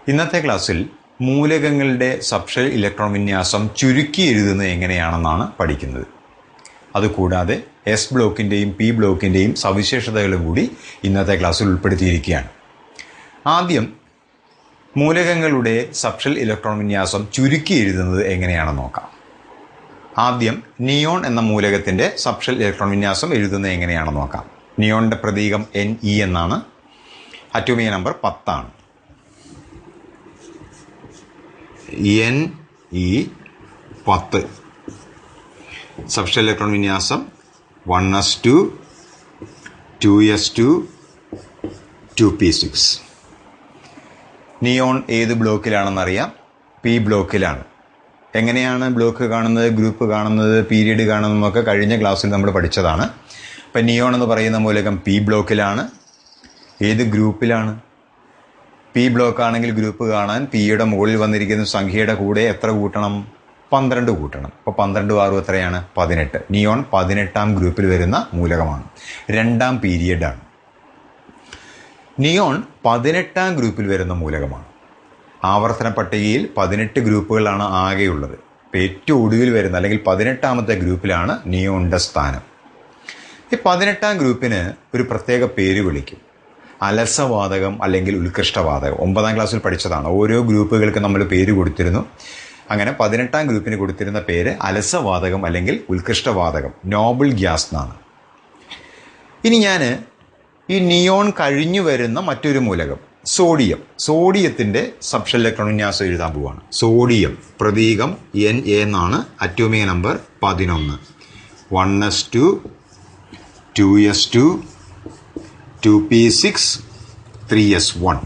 ഇന്നത്തെ ക്ലാസ്സിൽ മൂലകങ്ങളുടെ സബ്ഷെൽ ഇലക്ട്രോൺ വിന്യാസം ചുരുക്കി എഴുതുന്നത് എങ്ങനെയാണെന്നാണ് പഠിക്കുന്നത്. അതുകൂടാതെ എസ് ബ്ലോക്കിൻ്റെയും പി ബ്ലോക്കിൻ്റെയും സവിശേഷതകളും കൂടി ഇന്നത്തെ ക്ലാസ്സിൽ ഉൾപ്പെടുത്തിയിരിക്കുകയാണ്. ആദ്യം മൂലകങ്ങളുടെ സബ്ഷെൽ ഇലക്ട്രോൺ വിന്യാസം ചുരുക്കി എഴുതുന്നത് എങ്ങനെയാണെന്ന് നോക്കാം. ആദ്യം നിയോൺ എന്ന മൂലകത്തിൻ്റെ സബ്ഷെൽ ഇലക്ട്രോൺ വിന്യാസം എഴുതുന്നത് എങ്ങനെയാണെന്ന് നോക്കാം. നിയോണിൻ്റെ പ്രതീകം Ne എന്നാണ്. അറ്റോമിക നമ്പർ 10 ആണ്. Ne 10. സബ്ഷെൽ ഇലക്ട്രോൺ വിന്യാസം 1s2 2s2 2p6. നിയോൺ ഏത് ബ്ലോക്കിലാണെന്നറിയാം? പി ബ്ലോക്കിലാണ്. എങ്ങനെയാണ് ബ്ലോക്ക് കാണുന്നത്, ഗ്രൂപ്പ് കാണുന്നത്, പീരീഡ് കാണുന്നതൊക്കെ കഴിഞ്ഞ ക്ലാസ്സിൽ നമ്മൾ പഠിച്ചതാണ്. ഇപ്പം നിയോൺ എന്ന് പറയുന്ന മൂലകം പി ബ്ലോക്കിലാണ്. ഏത് ഗ്രൂപ്പിലാണ്? പി ബ്ലോക്ക് ആണെങ്കിൽ ഗ്രൂപ്പ് കാണാൻ പിയുടെ മുകളിൽ വന്നിരിക്കുന്ന സംഖ്യയുടെ കൂടെ എത്ര കൂട്ടണം? 12 കൂട്ടണം. അപ്പോൾ 12 6 എത്രയാണ്? 18. നിയോൺ 18ാം ഗ്രൂപ്പിൽ വരുന്ന മൂലകമാണ്. 2ാം പീരിയഡാണ്. നിയോൺ 18ാം ഗ്രൂപ്പിൽ വരുന്ന മൂലകമാണ്. ആവർത്തന പട്ടികയിൽ 18 ഗ്രൂപ്പുകളാണ് ആകെയുള്ളത്. ഇപ്പോൾ ഏറ്റവും ഒടുവിൽ വരുന്ന അല്ലെങ്കിൽ 18ാമത്തെ ഗ്രൂപ്പിലാണ് നിയോണിൻ്റെ സ്ഥാനം. ഈ 18ാം ഗ്രൂപ്പിന് ഒരു പ്രത്യേക പേര് വിളിക്കും. അലസവാതകം അല്ലെങ്കിൽ ഉത്കൃഷ്ടവാതകം. 9ാം ക്ലാസ്സിൽ പഠിച്ചതാണ്. ഓരോ ഗ്രൂപ്പുകൾക്ക് നമ്മൾ പേര് കൊടുത്തിരുന്നു. അങ്ങനെ 18ാം ഗ്രൂപ്പിന് കൊടുത്തിരുന്ന പേര് അലസവാതകം അല്ലെങ്കിൽ ഉത്കൃഷ്ടവാതകം, നോബിൾ ഗ്യാസ് എന്നാണ്. ഇനി ഞാൻ ഈ നിയോൺ കഴിഞ്ഞു വരുന്ന മറ്റൊരു മൂലകം സോഡിയത്തിൻ്റെ സബ്ഷെൽ ഇലക്ട്രോൺ വിന്യാസം എഴുതാൻ പോവുകയാണ്. സോഡിയം പ്രതീകം Na എന്നാണ്. അറ്റോമിക number 11. 1s2 2s2 2p6 3s1.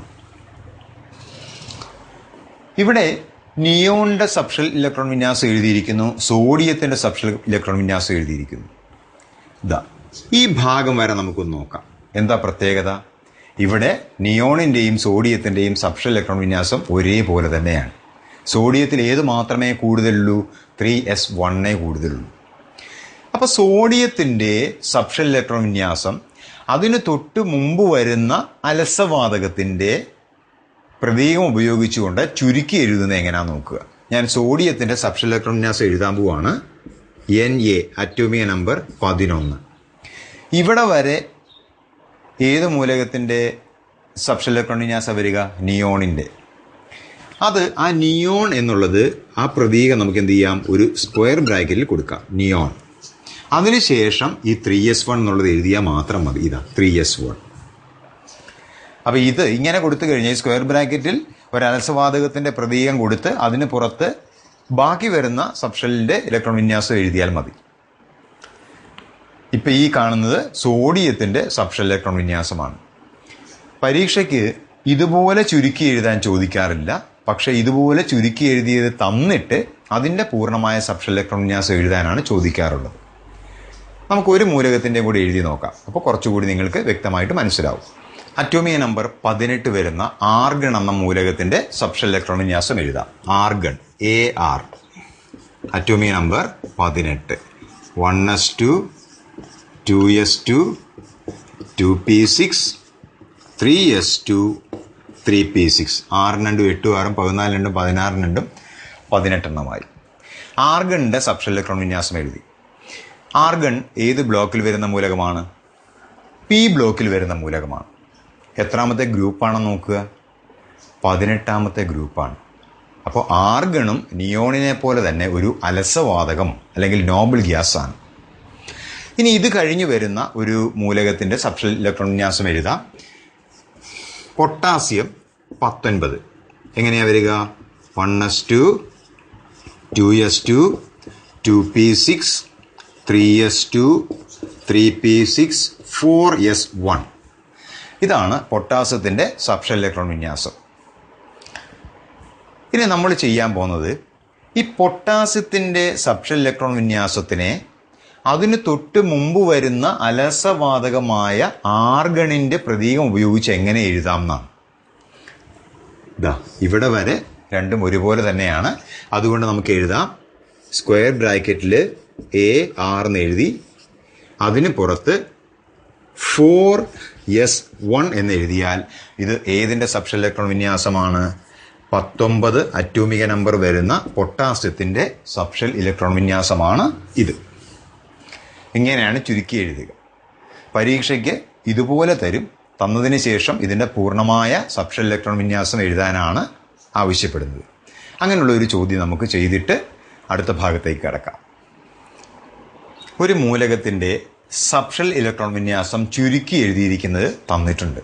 ഇവിടെ നിയോണിൻ്റെ സബ്ഷെൽ ഇലക്ട്രോൺ വിന്യാസം എഴുതിയിരിക്കുന്നു, സോഡിയത്തിൻ്റെ സബ്ഷെൽ ഇലക്ട്രോൺ വിന്യാസം എഴുതിയിരിക്കുന്നു. ഈ ഭാഗം വരെ നമുക്കൊന്ന് നോക്കാം. എന്താ പ്രത്യേകത? ഇവിടെ നിയോണിൻ്റെയും സോഡിയത്തിൻ്റെയും സബ്ഷെൽ ഇലക്ട്രോൺ വിന്യാസം ഒരേപോലെ തന്നെയാണ്. സോഡിയത്തിൽ ഏത് മാത്രമേ കൂടുതലുള്ളൂ? 3s1 കൂടുതലുള്ളൂ. അപ്പോൾ സോഡിയത്തിൻ്റെ സബ്ഷെൽ ഇലക്ട്രോൺ വിന്യാസം അതിന് തൊട്ട് മുമ്പ് വരുന്ന അലസവാതകത്തിൻ്റെ പ്രതീകം ഉപയോഗിച്ചുകൊണ്ട് ചുരുക്കി എഴുതുന്നത് എങ്ങനെയാണെന്ന് നോക്കുക. ഞാൻ സോഡിയത്തിൻ്റെ സബ്ഷെൽ ഇലക്ട്രോൺ വിന്യാസം എഴുതാൻ പോവാണ്. Na അറ്റോമിക number 11. ഇവിടെ വരെ ഏത് മൂലകത്തിൻ്റെ സബ്ഷെൽ ഇലക്ട്രോൺ വിന്യാസം വരിക? നിയോണിൻ്റെ. ആ നിയോൺ എന്നുള്ളത് ആ പ്രതീകം നമുക്ക് എന്ത് ചെയ്യാം? ഒരു സ്ക്വയർ ബ്രാക്കറ്റിൽ കൊടുക്കാം, നിയോൺ. അതിനുശേഷം ഈ 3s1 എന്നുള്ളത് എഴുതിയാൽ മാത്രം മതി. ഇതാ 3s1. അപ്പോൾ ഇത് ഇങ്ങനെ കൊടുത്തു കഴിഞ്ഞാൽ സ്ക്വയർ ബ്രാക്കറ്റിൽ ഒരു അലസവാതകത്തിൻ്റെ പ്രതീകം കൊടുത്ത് അതിന് പുറത്ത് ബാക്കി വരുന്ന സബ്ഷെല്ലിൻ്റെ ഇലക്ട്രോൺ വിന്യാസം എഴുതിയാൽ മതി. ഇപ്പം ഈ കാണുന്നത് സോഡിയത്തിൻ്റെ സബ്ഷെൽ ഇലക്ട്രോൺ വിന്യാസമാണ്. പരീക്ഷയ്ക്ക് ഇതുപോലെ ചുരുക്കി എഴുതാൻ ചോദിക്കാറില്ല. പക്ഷേ ഇതുപോലെ ചുരുക്കി എഴുതിയത് തന്നിട്ട് അതിൻ്റെ പൂർണ്ണമായ സബ്ഷെൽ ഇലക്ട്രോൺ വിന്യാസം എഴുതാനാണ് ചോദിക്കാറുള്ളത്. നമുക്കൊരു മൂലകത്തിൻ്റെ കൂടി എഴുതി നോക്കാം. അപ്പോൾ കുറച്ചുകൂടി നിങ്ങൾക്ക് വ്യക്തമായിട്ട് മനസ്സിലാവും. അറ്റോമിക നമ്പർ 18 വരുന്ന ആർഗൺ എന്ന മൂലകത്തിൻ്റെ സബ്ഷെൽ ഇലക്ട്രോൺ വിന്യാസം എഴുതാം. Argon Ar അറ്റോമിക number 18. 1s2 2s2 2p6 3s2 3p6. 6 2 8 6 14 2 16 2 18 ആർഗണിൻ്റെ subshell electron വിന്യാസം എഴുതി. ആർഗൺ ഏത് ബ്ലോക്കിൽ വരുന്ന മൂലകമാണ്? പി ബ്ലോക്കിൽ വരുന്ന മൂലകമാണ്. എത്രാമത്തെ ഗ്രൂപ്പാണെന്ന് നോക്കുക? 18ാമത്തെ ഗ്രൂപ്പാണ്. അപ്പോൾ ആർഗണും നിയോണിനെ പോലെ തന്നെ ഒരു അലസവാതകം അല്ലെങ്കിൽ നോബിൾ ഗ്യാസ് ആണ്. ഇനി ഇത് കഴിഞ്ഞു വരുന്ന ഒരു മൂലകത്തിൻ്റെ സബ്ഷെൽ ഇലക്ട്രോൺ വിന്യാസം എഴുതാം. പൊട്ടാസ്യം 19. എങ്ങനെയാണ് വരിക? 1s2 2s2 2p6 3s2 3p6 4s1. ഇതാണ് പൊട്ടാസ്യത്തിൻ്റെ സബ്ഷെൽ ഇലക്ട്രോൺ വിന്യാസം. ഇനി നമ്മൾ ചെയ്യാൻ പോകുന്നത് ഈ പൊട്ടാസ്യത്തിൻ്റെ സബ്ഷെൽ ഇലക്ട്രോൺ വിന്യാസത്തിനെ അതിന് തൊട്ട് മുമ്പ് വരുന്ന അലസവാതകമായ ആർഗണിൻ്റെ പ്രതീകം ഉപയോഗിച്ച് എങ്ങനെ എഴുതാം എന്നാണ്. ഇവിടെ വരെ രണ്ടും ഒരുപോലെ തന്നെയാണ്. അതുകൊണ്ട് നമുക്ക് എഴുതാം സ്ക്വയർ ബ്രാക്കറ്റിൽ AR എന്ന് എഴുതി അതിന് പുറത്ത് 4s1 എന്ന് എഴുതിയാൽ ഇത് ഏതിൻ്റെ സബ്ഷെൽ ഇലക്ട്രോൺ വിന്യാസമാണ്? 19 അറ്റോമിക നമ്പർ വരുന്ന പൊട്ടാസ്യത്തിന്റെ സബ്ഷെൽ ഇലക്ട്രോൺ വിന്യാസമാണ് ഇത്. ഇങ്ങനെയാണ് ചുരുക്കി എഴുതുക. പരീക്ഷയ്ക്ക് ഇതുപോലെ തരും. തന്നതിന് ശേഷം ഇതിന്റെ പൂർണ്ണമായ സബ്ഷെൽ ഇലക്ട്രോൺ വിന്യാസം എഴുതാനാണ് ആവശ്യപ്പെടുന്നത്. അങ്ങനെയുള്ള ഒരു ചോദ്യം നമുക്ക് ചെയ്തിട്ട് അടുത്ത ഭാഗത്തേക്ക് കടക്കാം. ഒരു മൂലകത്തിന്റെ സബ്ഷെൽ ഇലക്ട്രോൺ വിന്യാസം ചുരുക്കി എഴുതിയിരിക്കുന്നത് തന്നിട്ടുണ്ട്.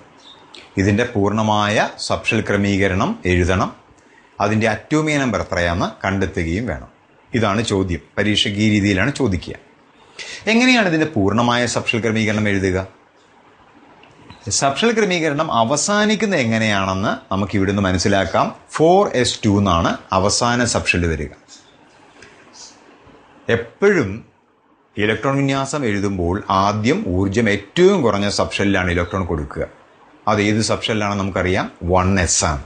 ഇതിന്റെ പൂർണ്ണമായ സബ്ഷെൽ ക്രമീകരണം എഴുതണം. അതിന്റെ അറ്റോമിക നമ്പർ എത്രയാണെന്ന് കണ്ടെത്തുകയും വേണം. ഇതാണ് ചോദ്യം. പരീക്ഷയ്ക്ക് ഈ രീതിയിലാണ് ചോദിക്കുക. എങ്ങനെയാണ് ഇതിന്റെ പൂർണ്ണമായ സബ്ഷെൽ ക്രമീകരണം എഴുതുക? സബ്ഷെൽ ക്രമീകരണം അവസാനിക്കുന്ന എങ്ങനെയാണെന്ന് നമുക്ക് ഇവിടുന്ന് മനസ്സിലാക്കാം. 4s2 എന്നാണ് അവസാന സബ്ഷെൽ വരിക. എപ്പോഴും ഇലക്ട്രോൺ വിന്യാസം എഴുതുമ്പോൾ ആദ്യം ഊർജ്ജം ഏറ്റവും കുറഞ്ഞ സബ്ഷെല്ലിലാണ് ഇലക്ട്രോൺ കൊടുക്കുക. അത് ഏത് സബ്ഷെല്ലാണെന്ന് നമുക്കറിയാം, 1s ആണ്.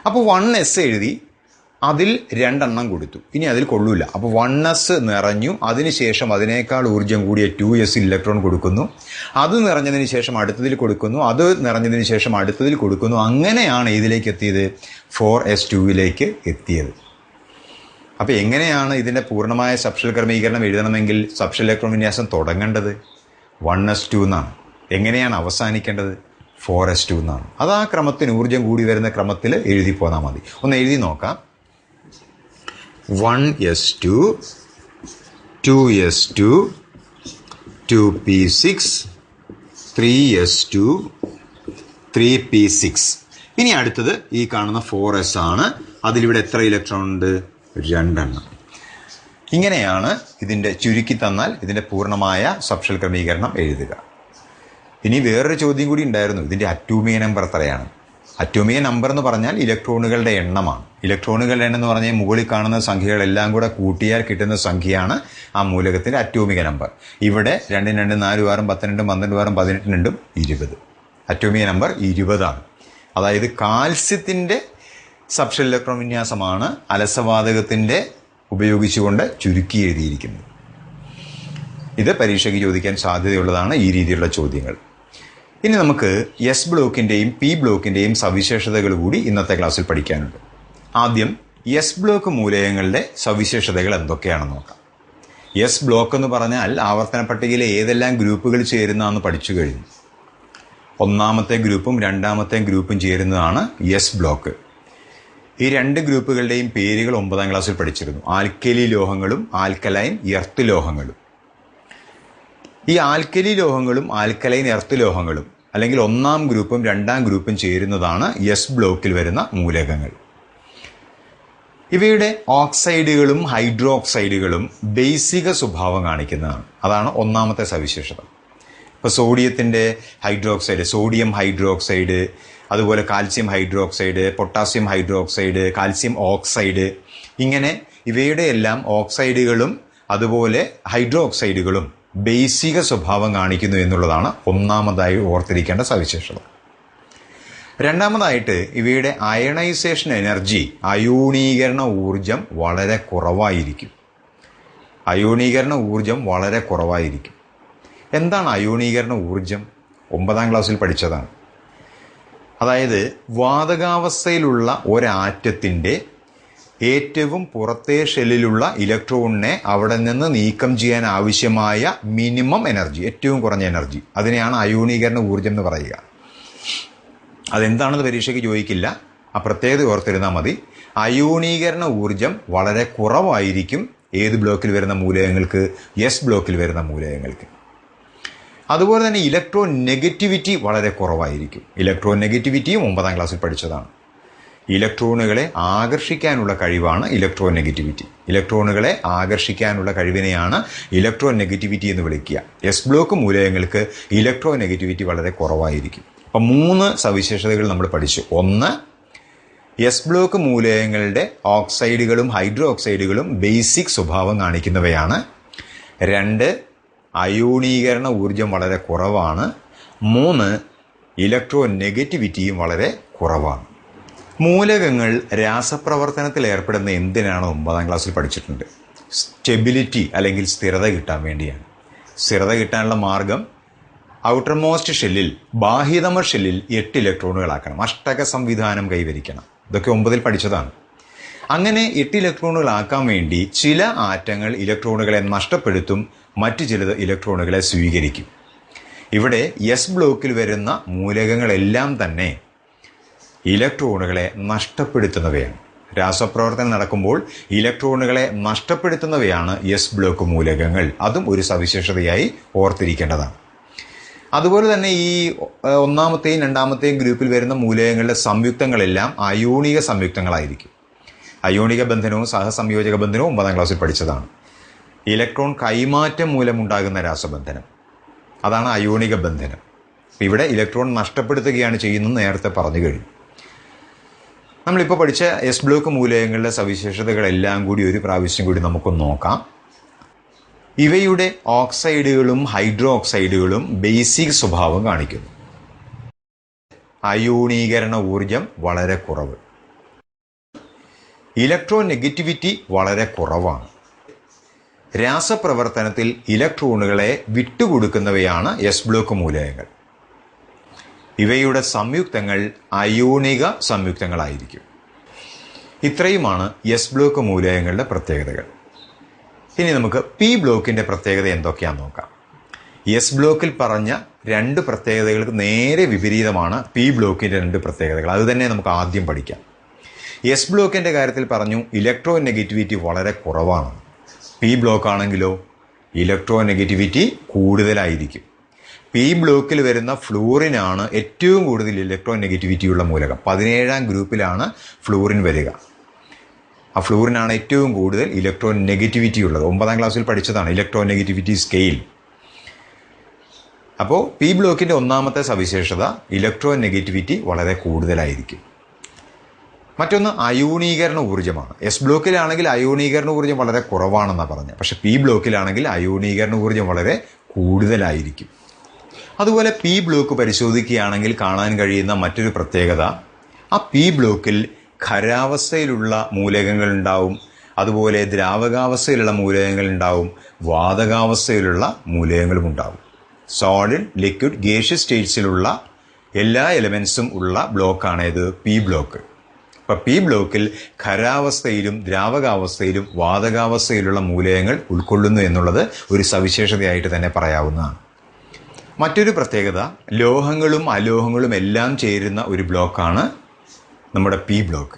അപ്പോൾ 1s എഴുതി, അതിൽ 2 എണ്ണം കൊടുത്തു. ഇനി അതിൽ കൊള്ളൂല. അപ്പോൾ 1s നിറഞ്ഞു. അതിനുശേഷം അതിനേക്കാൾ ഊർജ്ജം കൂടിയ 2s ഇലക്ട്രോൺ കൊടുക്കുന്നു. അത് നിറഞ്ഞതിന് ശേഷം അടുത്തതിൽ കൊടുക്കുന്നു. അത് നിറഞ്ഞതിന് ശേഷം അടുത്തതിൽ കൊടുക്കുന്നു. അങ്ങനെയാണ് ഇതിലേക്ക് എത്തിയത്, 4s2ലേക്ക് എത്തിയത്. അപ്പോൾ എങ്ങനെയാണ് ഇതിന്റെ പൂർണ്ണമായ സബ്ഷെൽ ക്രമീകരണം എഴുതണമെങ്കിൽ സബ്ഷെൽ ഇലക്ട്രോൺ വിന്യാസം തുടങ്ങേണ്ടത് 1s2 എന്നാണ്. എങ്ങനെയാണ് അവസാനിക്കേണ്ടത്? 4s2 എന്നാണ്. അത് ആ ക്രമത്തിന്, ഊർജ്ജം കൂടി വരുന്ന ക്രമത്തിൽ എഴുതി പോന്നാൽ മതി. ഒന്ന് എഴുതി നോക്കാം. 1s2, 2s2, 2p6, 3s2, 3p6. ഇനി അടുത്തത് ഈ കാണുന്ന 4s ആണ്. അതിലിവിടെ എത്ര ഇലക്ട്രോൺ ഉണ്ട്? 2 എണ്ണം. ഇങ്ങനെയാണ് ഇതിന്റെ ചുരുക്കി തന്നാൽ ഇതിന്റെ പൂർണ്ണമായ സബ്ഷെൽ ക്രമീകരണം എഴുതുക. ഇനി വേറൊരു ചോദ്യം കൂടി ഉണ്ടായിരുന്നു. ഇതിന്റെ അറ്റോമിക നമ്പർ എത്രയാണ്? അറ്റോമിക നമ്പർ എന്ന് പറഞ്ഞാൽ ഇലക്ട്രോണുകളുടെ എണ്ണമാണ്. ഇലക്ട്രോണുകളുടെ എണ്ണം എന്ന് പറഞ്ഞാൽ മുകളിൽ കാണുന്ന സംഖ്യകളെല്ലാം കൂടെ കൂട്ടിയാൽ കിട്ടുന്ന സംഖ്യയാണ് ആ മൂലകത്തിന്റെ അറ്റോമിക നമ്പർ. ഇവിടെ 2 2 4 6 12 12 6 18 20. അറ്റോമിക നമ്പർ 20 ആണ്. അതായത് കാൽസ്യത്തിന്റെ സബ്ഷെൽ ഇലക്ട്രോൺ വിന്യാസമാണ് അലസവാതകത്തിന്റെ ഉപയോഗിച്ചുകൊണ്ട് ചുരുക്കി എഴുതിയിരിക്കുന്നത്. ഇത് പരീക്ഷയ്ക്ക് ചോദിക്കാൻ സാധ്യതയുള്ളതാണ് ഈ രീതിയിലുള്ള ചോദ്യങ്ങൾ. ഇനി നമുക്ക് എസ് ബ്ലോക്കിന്റെയും പി ബ്ലോക്കിന്റെയും സവിശേഷതകൾ കൂടി ഇന്നത്തെ ക്ലാസ്സിൽ പഠിക്കാനുണ്ട്. ആദ്യം എസ് ബ്ലോക്ക് മൂലകങ്ങളുടെ സവിശേഷതകൾ എന്തൊക്കെയാണെന്ന് നോക്കാം. എസ് ബ്ലോക്ക് എന്ന് പറഞ്ഞാൽ ആവർത്തന പട്ടികയിലെ ഏതെല്ലാം ഗ്രൂപ്പുകൾ ചേരുന്നതെന്ന് പഠിച്ചു കഴിഞ്ഞു. ഒന്നാമത്തെ ഗ്രൂപ്പും രണ്ടാമത്തെ ഗ്രൂപ്പും ചേരുന്നതാണ് എസ് ബ്ലോക്ക്. ഈ 2 ഗ്രൂപ്പുകളുടെയും പേരുകൾ 9ാം ക്ലാസ്സിൽ പഠിച്ചിരുന്നു. ആൽക്കലി ലോഹങ്ങളും ആൽക്കലൈൻ എർത്ത് ലോഹങ്ങളും. ഈ ആൽക്കലി ലോഹങ്ങളും ആൽക്കലൈൻ എർത്ത് ലോഹങ്ങളും അല്ലെങ്കിൽ 1ാം ഗ്രൂപ്പും 2ാം ഗ്രൂപ്പും ചേരുന്നതാണ് എസ് ബ്ലോക്കിൽ വരുന്ന മൂലകങ്ങൾ. ഇവയുടെ ഓക്സൈഡുകളും ഹൈഡ്രോക്സൈഡുകളും ബേസിക സ്വഭാവം കാണിക്കുന്നതാണ്. അതാണ് ഒന്നാമത്തെ സവിശേഷത. ഇപ്പോൾ സോഡിയത്തിന്റെ ഹൈഡ്രോക്സൈഡ്, സോഡിയം ഹൈഡ്രോക്സൈഡ്, അതുപോലെ calcium hydroxide, potassium hydroxide, calcium oxide, ഇങ്ങനെ ഇവയുടെ എല്ലാം ഓക്സൈഡുകളും അതുപോലെ ഹൈഡ്രോക്സൈഡുകളും ബേസിക സ്വഭാവം കാണിക്കുന്നു എന്നുള്ളതാണ് ഒന്നാമതായി ഓർത്തിരിക്കേണ്ട സവിശേഷത. രണ്ടാമതായിട്ട് ഇവയുടെ അയണൈസേഷൻ എനർജി, അയോണീകരണ ഊർജം വളരെ കുറവായിരിക്കും. അയോണീകരണ ഊർജം വളരെ കുറവായിരിക്കും. എന്താണ് അയോണീകരണ ഊർജം? 9ാം ക്ലാസ്സിൽ പഠിച്ചതാണ്. അതായത് വാതകാവസ്ഥയിലുള്ള ഒരാറ്റത്തിന്റെ ഏറ്റവും പുറത്തെ ഷെല്ലിലുള്ള ഇലക്ട്രോണിനെ അവിടെ നിന്ന് നീക്കം ചെയ്യാൻ ആവശ്യമായ മിനിമം എനർജി, ഏറ്റവും കുറഞ്ഞ എനർജി, അതിനെയാണ് അയോണീകരണ ഊർജം എന്ന് പറയുക. അതെന്താണെന്ന് പരീക്ഷയ്ക്ക് ചോദിക്കില്ല. ആ പ്രത്യേകത ഓർത്തിരുന്നാൽ മതി. അയോണീകരണ ഊർജം വളരെ കുറവായിരിക്കും ഏത് ബ്ലോക്കിൽ വരുന്ന മൂലകങ്ങൾക്ക്? എസ് ബ്ലോക്കിൽ വരുന്ന മൂലകങ്ങൾക്ക്. അതുപോലെ തന്നെ ഇലക്ട്രോ നെഗറ്റിവിറ്റി വളരെ കുറവായിരിക്കും. ഇലക്ട്രോ നെഗറ്റിവിറ്റിയും 9ാം ക്ലാസ്സിൽ പഠിച്ചതാണ്. ഇലക്ട്രോണുകളെ ആകർഷിക്കാനുള്ള കഴിവാണ് ഇലക്ട്രോ നെഗറ്റിവിറ്റി. ഇലക്ട്രോണുകളെ ആകർഷിക്കാനുള്ള കഴിവിനെയാണ് ഇലക്ട്രോ നെഗറ്റിവിറ്റി എന്ന് വിളിക്കുക. എസ് ബ്ലോക്ക് മൂലകങ്ങൾക്ക് ഇലക്ട്രോ നെഗറ്റിവിറ്റി വളരെ കുറവായിരിക്കും. അപ്പം 3 സവിശേഷതകൾ നമ്മൾ പഠിച്ചു. 1, എസ് ബ്ലോക്ക് മൂലകങ്ങളുടെ ഓക്സൈഡുകളും ഹൈഡ്രോക്സൈഡുകളും ബേസിക് സ്വഭാവം കാണിക്കുന്നവയാണ്. 2, അയോണീകരണ ഊർജം വളരെ കുറവാണ്. 3, ഇലക്ട്രോ നെഗറ്റിവിറ്റിയും വളരെ കുറവാണ്. മൂലകങ്ങൾ രാസപ്രവർത്തനത്തിൽ ഏർപ്പെടുന്ന എന്തിനാണ് 9ാം ക്ലാസ്സിൽ പഠിച്ചിട്ടുണ്ട്? സ്റ്റെബിലിറ്റി അല്ലെങ്കിൽ സ്ഥിരത കിട്ടാൻ വേണ്ടിയാണ്. സ്ഥിരത കിട്ടാനുള്ള മാർഗം ഔട്ടർമോസ്റ്റ് ഷെല്ലിൽ, ബാഹ്യതമ ഷെല്ലിൽ 8 ഇലക്ട്രോണുകളാക്കണം. അഷ്ടക സംവിധാനം കൈവരിക്കണം. ഇതൊക്കെ 9ൽ പഠിച്ചതാണ്. അങ്ങനെ 8 ഇലക്ട്രോണുകളാക്കാൻ വേണ്ടി ചില ആറ്റങ്ങൾ ഇലക്ട്രോണുകളെ നഷ്ടപ്പെടുത്തും, മറ്റു ചിലത് ഇലക്ട്രോണുകളെ സ്വീകരിക്കും. ഇവിടെ എസ് ബ്ലോക്കിൽ വരുന്ന മൂലകങ്ങളെല്ലാം തന്നെ ഇലക്ട്രോണുകളെ നഷ്ടപ്പെടുത്തുന്നവയാണ്. രാസപ്രവർത്തനം നടക്കുമ്പോൾ ഇലക്ട്രോണുകളെ നഷ്ടപ്പെടുത്തുന്നവയാണ് എസ് ബ്ലോക്ക് മൂലകങ്ങൾ. അതും ഒരു സവിശേഷതയായി ഓർത്തിരിക്കേണ്ടതാണ്. അതുപോലെ തന്നെ ഈ ഒന്നാമത്തെയും രണ്ടാമത്തെയും ഗ്രൂപ്പിൽ വരുന്ന മൂലകങ്ങളുടെ സംയുക്തങ്ങളെല്ലാം അയോണിക സംയുക്തങ്ങളായിരിക്കും. അയോണിക ബന്ധനവും സഹസംയോജക ബന്ധനവും 9ാം ക്ലാസ്സിൽ പഠിച്ചതാണ്. ഇലക്ട്രോൺ കൈമാറ്റം മൂലമുണ്ടാകുന്ന രാസബന്ധനം, അതാണ് അയോണിക ബന്ധനം. ഇവിടെ ഇലക്ട്രോൺ നഷ്ടപ്പെടുത്തുകയാണ് ചെയ്യുന്നത് നേരത്തെ പറഞ്ഞു കഴിഞ്ഞു. നമ്മളിപ്പോൾ പഠിച്ച എസ് ബ്ലോക്ക് മൂലകങ്ങളുടെ സവിശേഷതകളെല്ലാം കൂടി ഒരു പ്രാവശ്യം കൂടി നമുക്ക് നോക്കാം. ഇവയുടെ ഓക്സൈഡുകളും ഹൈഡ്രോ ഓക്സൈഡുകളും ബേസിക് സ്വഭാവം കാണിക്കുന്നു. അയോണീകരണ ഊർജം വളരെ കുറവ്, ഇലക്ട്രോ നെഗറ്റിവിറ്റി വളരെ കുറവാണ്. രാസപ്രവർത്തനത്തിൽ ഇലക്ട്രോണുകളെ വിട്ടുകൊടുക്കുന്നവയാണ് എസ് ബ്ലോക്ക് മൂലകങ്ങൾ. ഇവയുടെ സംയുക്തങ്ങൾ അയോണിക സംയുക്തങ്ങളായിരിക്കും. ഇത്രയുമാണ് എസ് ബ്ലോക്ക് മൂലകങ്ങളുടെ പ്രത്യേകതകൾ. ഇനി നമുക്ക് പി ബ്ലോക്കിന്റെ പ്രത്യേകത എന്തൊക്കെയാണെന്ന് നോക്കാം. എസ് ബ്ലോക്കിൽ പറഞ്ഞ 2 പ്രത്യേകതകൾക്ക് നേരെ വിപരീതമാണ് പി ബ്ലോക്കിന്റെ 2 പ്രത്യേകതകൾ. അത് തന്നെ നമുക്ക് ആദ്യം പഠിക്കാം. എസ് ബ്ലോക്കിന്റെ കാര്യത്തിൽ പറഞ്ഞു ഇലക്ട്രോ നെഗറ്റിവിറ്റി വളരെ കുറവാണ്. പി ബ്ലോക്ക് ആണെങ്കിലോ ഇലക്ട്രോ നെഗറ്റിവിറ്റി കൂടുതലായിരിക്കും. പി ബ്ലോക്കിൽ വരുന്ന ഫ്ലൂറിനാണ് ഏറ്റവും കൂടുതൽ ഇലക്ട്രോ നെഗറ്റിവിറ്റിയുള്ള മൂലകം. 17ാം ഗ്രൂപ്പിലാണ് ഫ്ലൂറിൻ വരിക. ആ ഫ്ലൂറിനാണ് ഏറ്റവും കൂടുതൽ ഇലക്ട്രോ നെഗറ്റിവിറ്റി ഉള്ളത്. 9ാം ക്ലാസ്സിൽ പഠിച്ചതാണ് ഇലക്ട്രോ നെഗറ്റിവിറ്റി സ്കെയിൽ. അപ്പോൾ പി ബ്ലോക്കിന്റെ ഒന്നാമത്തെ സവിശേഷത ഇലക്ട്രോ നെഗറ്റിവിറ്റി വളരെ കൂടുതലായിരിക്കും. മറ്റൊന്ന് അയോണീകരണ ഊർജ്ജമാണ്. എസ് ബ്ലോക്കിലാണെങ്കിൽ അയോണീകരണ ഊർജ്ജം വളരെ കുറവാണെന്നാണ് പറഞ്ഞത്. പക്ഷെ പി ബ്ലോക്കിലാണെങ്കിൽ അയോണീകരണ ഊർജ്ജം വളരെ കൂടുതലായിരിക്കും. അതുപോലെ പി ബ്ലോക്ക് പരിശോധിക്കുകയാണെങ്കിൽ കാണാൻ കഴിയുന്ന മറ്റൊരു പ്രത്യേകത, ആ പി ബ്ലോക്കിൽ ഖരാവസ്ഥയിലുള്ള മൂലകങ്ങൾ ഉണ്ടാവും, അതുപോലെ ദ്രാവകാവസ്ഥയിലുള്ള മൂലകങ്ങൾ ഉണ്ടാവും, വാതകാവസ്ഥയിലുള്ള മൂലകങ്ങളും ഉണ്ടാവും. സോളിഡ്, ലിക്വിഡ്, ഗേഷ്യസ് സ്റ്റേറ്റ്സിലുള്ള എല്ലാ എലമെന്റ്സും ഉള്ള ബ്ലോക്കാണ് ഇത് പി ബ്ലോക്ക്. അപ്പം പി ബ്ലോക്കിൽ ഖരാവസ്ഥയിലും ദ്രാവകാവസ്ഥയിലും വാതകാവസ്ഥയിലുള്ള മൂലകങ്ങൾ ഉൾക്കൊള്ളുന്നു എന്നുള്ളത് ഒരു സവിശേഷതയായിട്ട് തന്നെ പറയാവുന്നതാണ്. മറ്റൊരു പ്രത്യേകത, ലോഹങ്ങളും അലോഹങ്ങളും എല്ലാം ചേരുന്ന ഒരു ബ്ലോക്കാണ് നമ്മുടെ പി ബ്ലോക്ക്.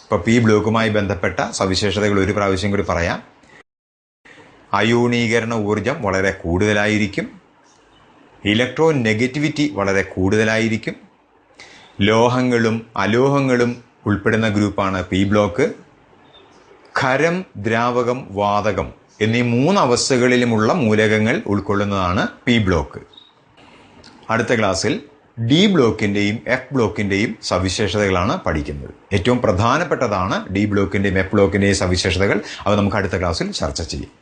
ഇപ്പോൾ പി ബ്ലോക്കുമായി ബന്ധപ്പെട്ട സവിശേഷതകൾ ഒരു പ്രാവശ്യം കൂടി പറയാം. അയോണീകരണ ഊർജം വളരെ കൂടുതലായിരിക്കും, ഇലക്ട്രോ നെഗറ്റിവിറ്റി വളരെ കൂടുതലായിരിക്കും, ലോഹങ്ങളും അലോഹങ്ങളും ഉൾപ്പെടുന്ന ഗ്രൂപ്പാണ് പി ബ്ലോക്ക്. ഖരം, ദ്രാവകം, വാതകം എന്നീ 3 അവസ്ഥകളിലുമുള്ള മൂലകങ്ങൾ ഉൾക്കൊള്ളുന്നതാണ് പി ബ്ലോക്ക്. അടുത്ത ക്ലാസ്സിൽ ഡി ബ്ലോക്കിന്റെയും എഫ് ബ്ലോക്കിന്റെയും സവിശേഷതകളാണ് പഠിക്കുന്നത്. ഏറ്റവും പ്രധാനപ്പെട്ടതാണ് ഡി ബ്ലോക്കിന്റെയും എഫ് ബ്ലോക്കിന്റെയും സവിശേഷതകൾ. അവ നമുക്ക് അടുത്ത ക്ലാസ്സിൽ ചർച്ച ചെയ്യും.